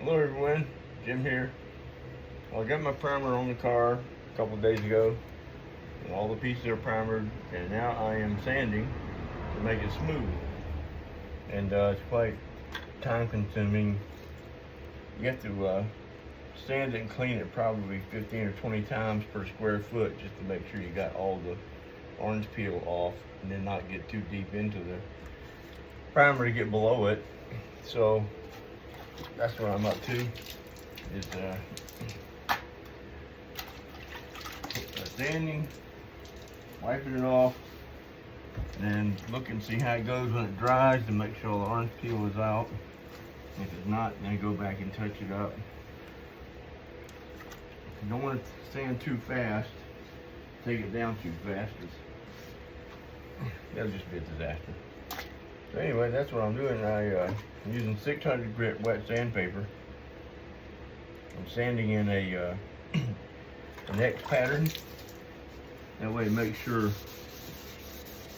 Hello everyone, Jim here. Well, I got my primer on the car a couple days ago, and all the pieces are primered, and now I am sanding to make it smooth. And it's quite time consuming. You have to sand it and clean it probably 15 or 20 times per square foot just to make sure you got all the orange peel off, and then not get too deep into the primer to get below it. So that's what I'm up to, is sanding, wiping it off, and then look and see how it goes when it dries to make sure all the orange peel is out. If it's not, then go back and touch it up. You don't want to sand too fast, take it down too fast, that'll just be a disaster. So anyway, that's what I'm doing. I'm using 600 grit wet sandpaper. I'm sanding in an X pattern. That way, make sure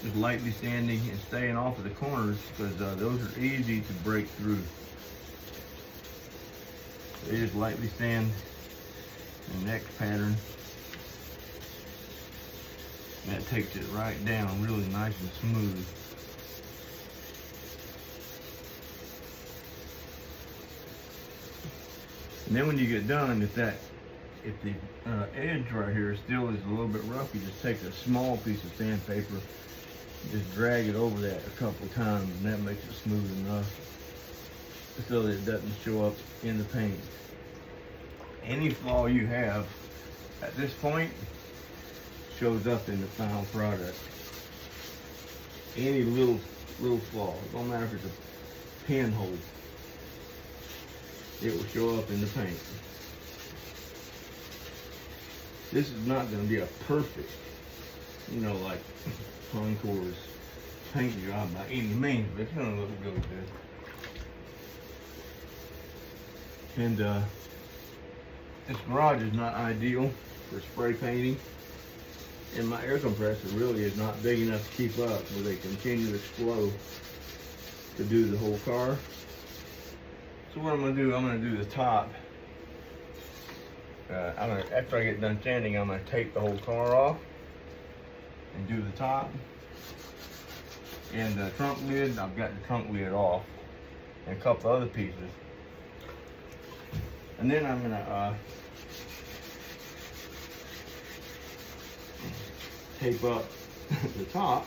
just lightly sanding and staying off of the corners, because those are easy to break through. So you just lightly sand in an X pattern. And that takes it right down really nice and smooth. And then when you get done, if the edge right here still is a little bit rough, you just take a small piece of sandpaper, just drag it over that a couple times, and that makes it smooth enough so that it doesn't show up in the paint. Any flaw you have at this point shows up in the final product. Any little flaw, it don't matter if it's a pinhole, it will show up in the paint. This is not going to be a perfect, like Concours paint job by any means, but it's going to look really good. And this garage is not ideal for spray painting, and my air compressor really is not big enough to keep up with a continuous flow to do the whole car. So what I'm going to do, I'm going to do the top. After I get done sanding, I'm going to take the whole car off and do the top. And the trunk lid, I've got the trunk lid off, and a couple other pieces. And then I'm going to tape up the top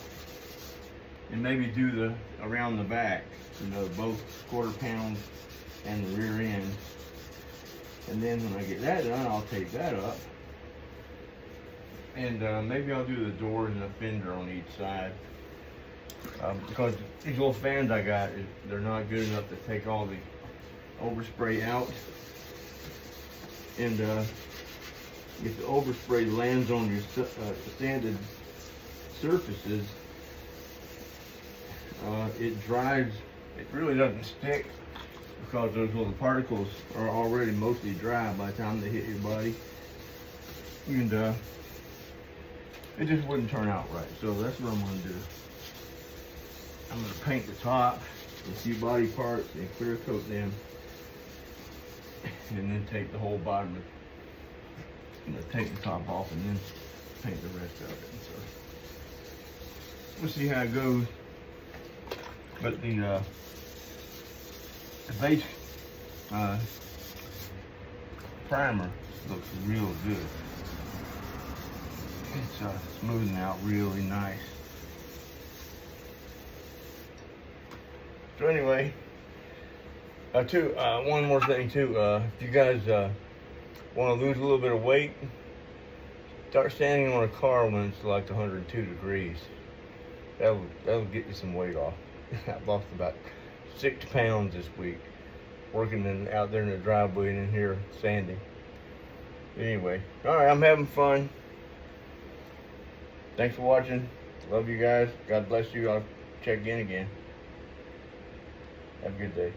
and maybe do around the back, both quarter pounds and the rear end. And then when I get that done, I'll tape that up, and maybe I'll do the doors and the fender on each side, because these little fans I got, they're not good enough to take all the overspray out. And if the overspray lands on your sanded surfaces, it dries. It really doesn't stick, because those little particles are already mostly dry by the time they hit your body, and it just wouldn't turn out right. So that's what I'm going to do. I'm going to paint the top, a few body parts, and clear coat them, and then take the whole bottom. I'm going to take the top off and then paint the rest of it. So we'll see how it goes. But the base primer looks real good. It's smoothing out really nice. So anyway, one more thing too. If you guys want to lose a little bit of weight, start standing on a car when it's like 102 degrees. That'll get you some weight off. I've lost about 6 pounds this week working out there in the driveway and in here sanding. Anyway, alright, I'm having fun. Thanks for watching. Love you guys. God bless you. I'll check in again. Have a good day.